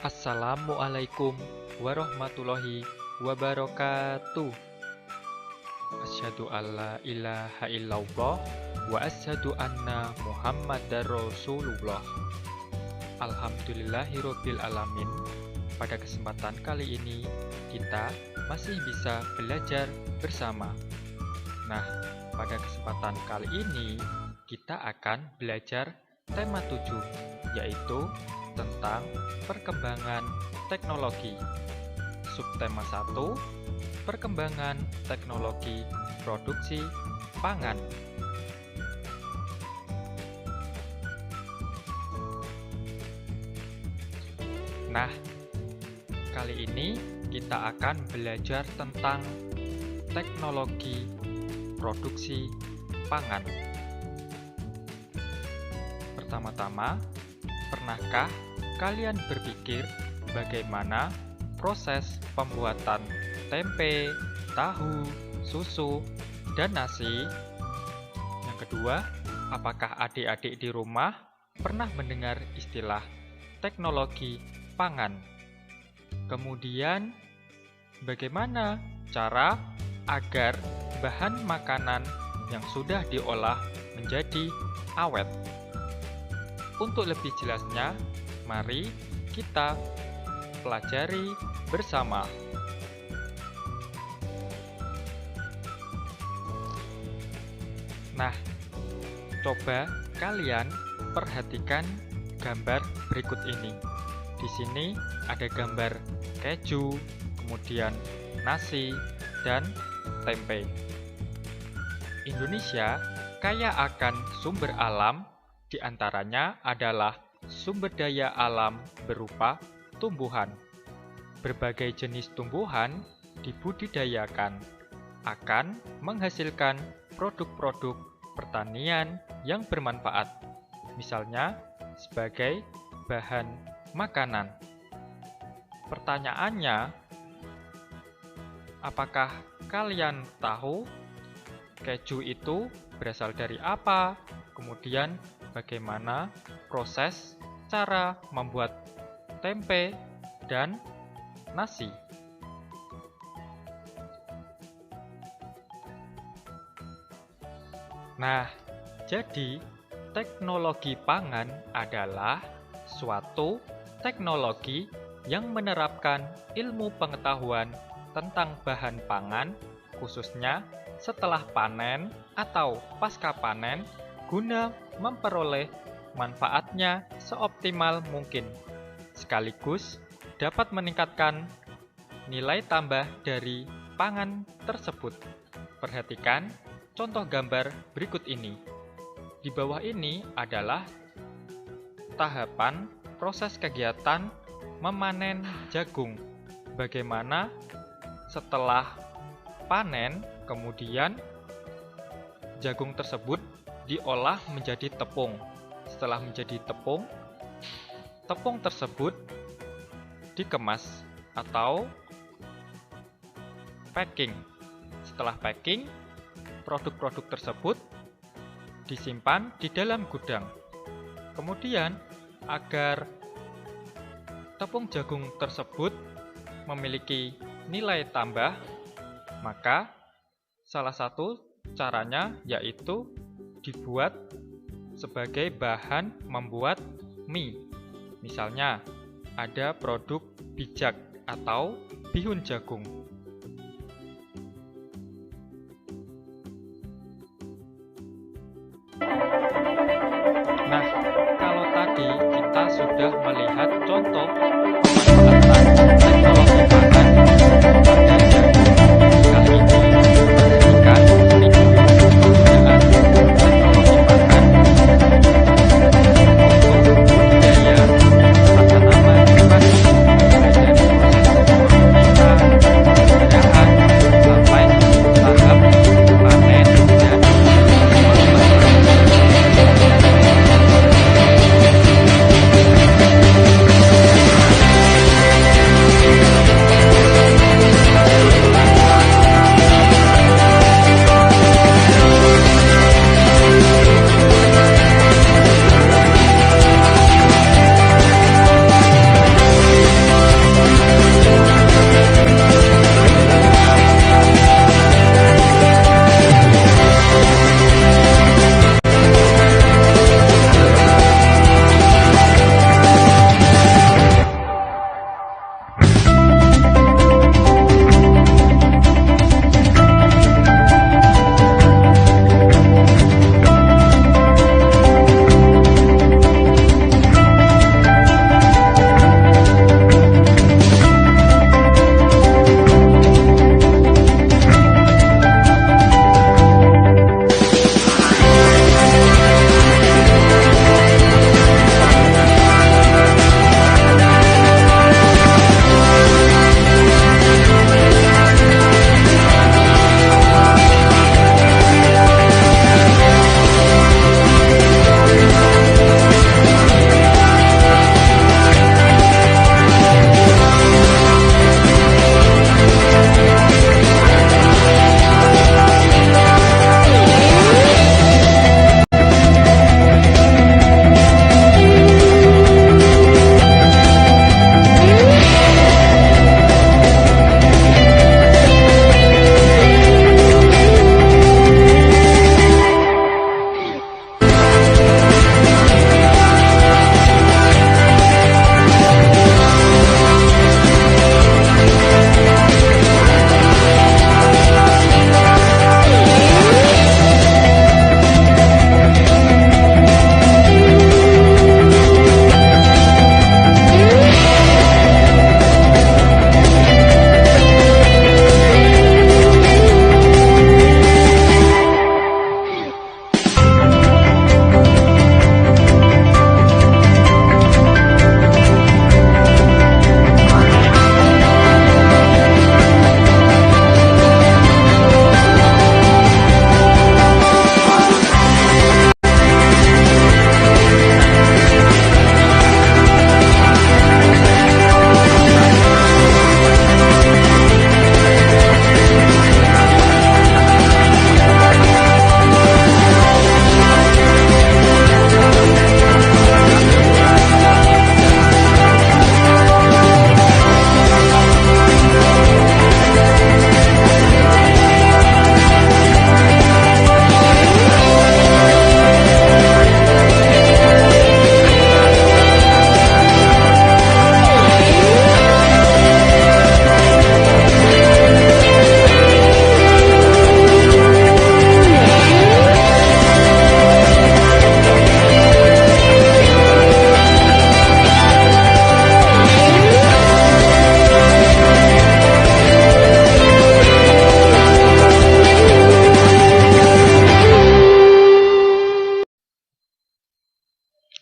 Assalamualaikum warahmatullahi wabarakatuh. Asyhadu alla ilaha illallah wa asyhadu anna Muhammadar Rasulullah. Alhamdulillahirabbil alamin. Pada kesempatan kali ini kita masih bisa belajar bersama. Nah, pada kesempatan kali ini kita akan belajar tema 7, yaitu tentang perkembangan teknologi. Subtema 1, perkembangan teknologi produksi pangan. Nah, kali ini kita akan belajar tentang teknologi produksi pangan. Pertama-tama, pernahkah kalian berpikir bagaimana proses pembuatan tempe, tahu, susu, dan nasi? Yang kedua, apakah adik-adik di rumah pernah mendengar istilah teknologi pangan? Kemudian, bagaimana cara agar bahan makanan yang sudah diolah menjadi awet? Untuk lebih jelasnya, mari kita pelajari bersama. Nah, coba kalian perhatikan gambar berikut ini. Di sini ada gambar keju, kemudian nasi, dan tempe. Indonesia kaya akan sumber alam. Di antaranya adalah sumber daya alam berupa tumbuhan. Berbagai jenis tumbuhan dibudidayakan akan menghasilkan produk-produk pertanian yang bermanfaat, misalnya sebagai bahan makanan. Pertanyaannya, apakah kalian tahu keju itu berasal dari apa? Kemudian bagaimana proses cara membuat tempe dan nasi? Nah, jadi teknologi pangan adalah suatu teknologi yang menerapkan ilmu pengetahuan tentang bahan pangan, khususnya setelah panen atau pasca panen, guna memperoleh manfaatnya seoptimal mungkin, sekaligus dapat meningkatkan nilai tambah dari pangan tersebut. Perhatikan contoh gambar berikut ini. Di bawah ini adalah tahapan proses kegiatan memanen jagung. Bagaimana setelah panen, kemudian jagung tersebut diolah menjadi tepung. Setelah menjadi tepung, tepung tersebut dikemas atau packing. Setelah packing, produk-produk tersebut disimpan di dalam gudang. Kemudian, agar tepung jagung tersebut memiliki nilai tambah, maka salah satu caranya yaitu dibuat sebagai bahan membuat mie. Misalnya, ada produk bijak atau bihun jagung. Nah, kalau tadi kita sudah melihat contoh pemanfaatan teknologi pangan pada jagung. Kali ini perhatikan video penggunaan teknologi pangan untuk budidaya tanaman padi, mulai dari proses pembibitan, pemeliharaan, sampai tahap panen dan pengolahan.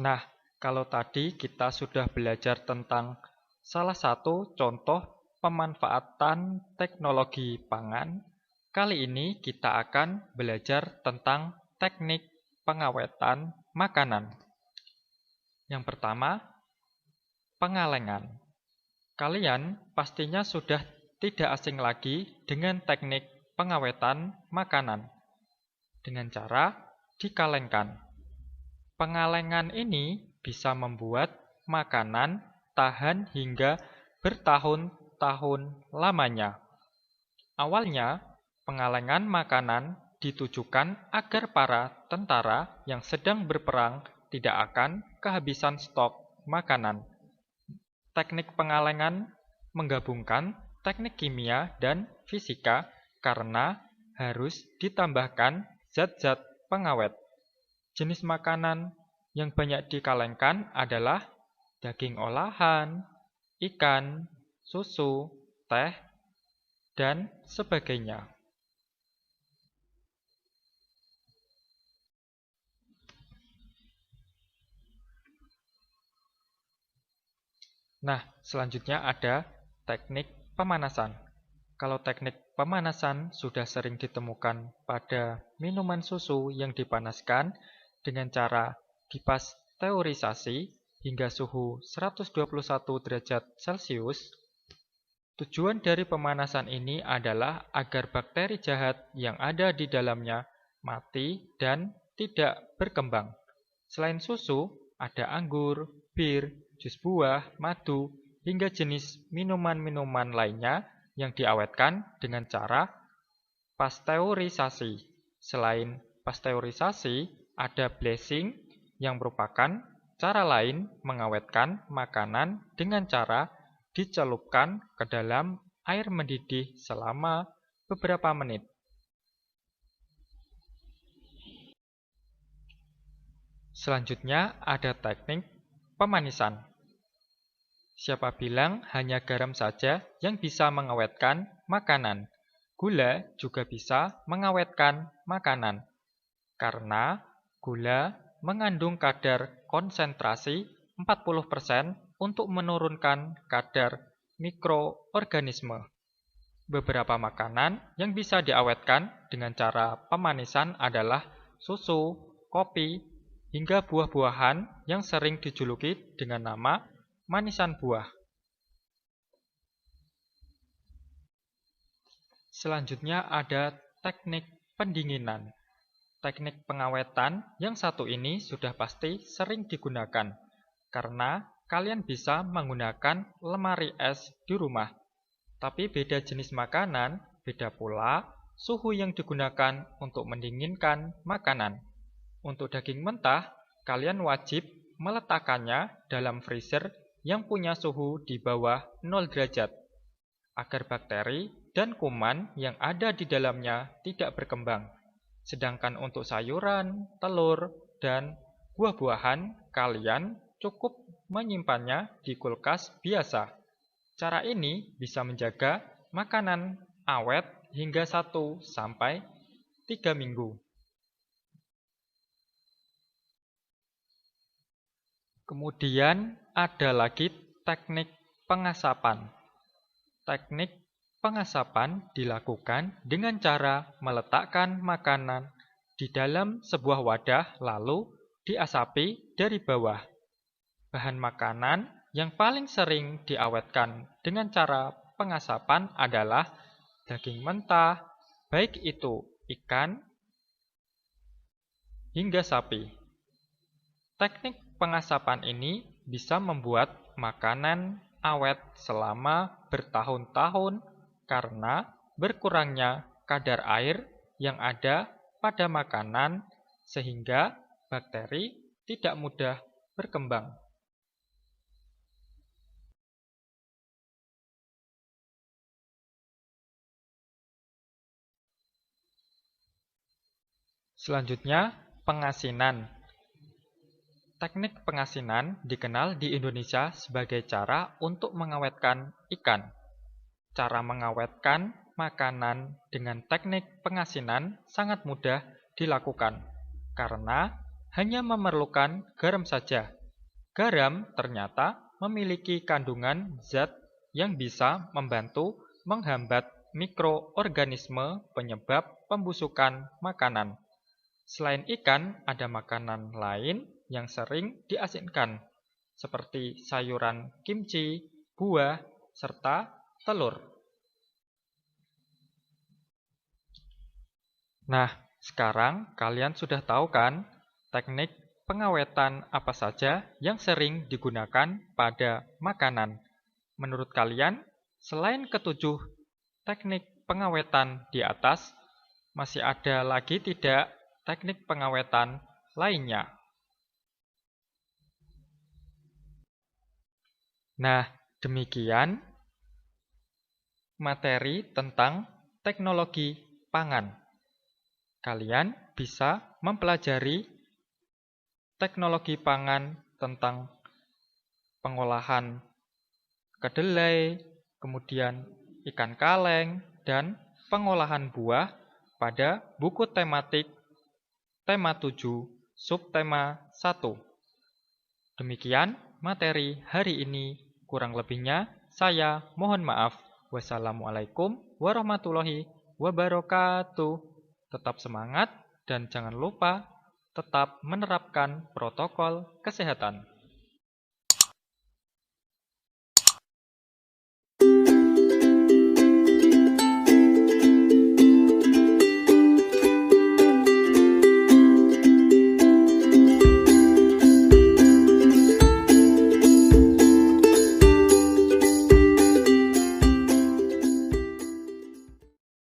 Nah, kalau tadi kita sudah belajar tentang salah satu contoh pemanfaatan teknologi pangan, kali ini kita akan belajar tentang teknik pengawetan makanan. Yang pertama, pengalengan. Kalian pastinya sudah tidak asing lagi dengan teknik pengawetan makanan dengan cara dikalengkan. Pengalengan ini bisa membuat makanan tahan hingga bertahun-tahun lamanya. Awalnya, pengalengan makanan ditujukan agar para tentara yang sedang berperang tidak akan kehabisan stok makanan. Teknik pengalengan menggabungkan teknik kimia dan fisika karena harus ditambahkan zat-zat pengawet. Jenis makanan yang banyak dikalengkan adalah daging olahan, ikan, susu, teh, dan sebagainya. Nah, selanjutnya ada teknik pemanasan. Kalau teknik pemanasan sudah sering ditemukan pada minuman susu yang dipanaskan dengan cara dipasteurisasi hingga suhu 121 derajat Celcius. Tujuan dari pemanasan ini adalah agar bakteri jahat yang ada di dalamnya mati dan tidak berkembang. Selain susu, ada anggur, bir, jus buah, madu, hingga jenis minuman-minuman lainnya yang diawetkan dengan cara pasteurisasi. Selain pasteurisasi, ada blessing yang merupakan cara lain mengawetkan makanan dengan cara dicelupkan ke dalam air mendidih selama beberapa menit. Selanjutnya ada teknik pemanisan. Siapa bilang hanya garam saja yang bisa mengawetkan makanan? Gula juga bisa mengawetkan makanan. Karena gula mengandung kadar konsentrasi 40% untuk menurunkan kadar mikroorganisme. Beberapa makanan yang bisa diawetkan dengan cara pemanisan adalah susu, kopi, hingga buah-buahan yang sering dijuluki dengan nama manisan buah. Selanjutnya ada teknik pendinginan. Teknik pengawetan yang satu ini sudah pasti sering digunakan, karena kalian bisa menggunakan lemari es di rumah. Tapi beda jenis makanan, beda pula suhu yang digunakan untuk mendinginkan makanan. Untuk daging mentah, kalian wajib meletakkannya dalam freezer yang punya suhu di bawah 0 derajat, agar bakteri dan kuman yang ada di dalamnya tidak berkembang. Sedangkan untuk sayuran, telur, dan buah-buahan, kalian cukup menyimpannya di kulkas biasa. Cara ini bisa menjaga makanan awet hingga 1 sampai 3 minggu. Kemudian ada lagi teknik pengasapan. Teknik pengasapan dilakukan dengan cara meletakkan makanan di dalam sebuah wadah lalu diasapi dari bawah. Bahan makanan yang paling sering diawetkan dengan cara pengasapan adalah daging mentah, baik itu ikan hingga sapi. Teknik pengasapan ini bisa membuat makanan awet selama bertahun-tahun karena berkurangnya kadar air yang ada pada makanan sehingga bakteri tidak mudah berkembang. Selanjutnya, pengasinan. Teknik pengasinan dikenal di Indonesia sebagai cara untuk mengawetkan ikan. Cara mengawetkan makanan dengan teknik pengasinan sangat mudah dilakukan, karena hanya memerlukan garam saja. Garam ternyata memiliki kandungan zat yang bisa membantu menghambat mikroorganisme penyebab pembusukan makanan. Selain ikan, ada makanan lain yang sering diasinkan, seperti sayuran kimchi, buah, serta telur. Nah, sekarang kalian sudah tahu kan teknik pengawetan apa saja yang sering digunakan pada makanan. Menurut kalian, selain ketujuh teknik pengawetan di atas, masih ada lagi tidak teknik pengawetan lainnya? Nah, demikian materi tentang teknologi pangan. Kalian bisa mempelajari teknologi pangan tentang pengolahan kedelai, kemudian ikan kaleng, dan pengolahan buah pada buku tematik tema 7, subtema 1. Demikian materi hari ini, kurang lebihnya saya mohon maaf. Wassalamualaikum warahmatullahi wabarakatuh. Tetap semangat dan jangan lupa tetap menerapkan protokol kesehatan.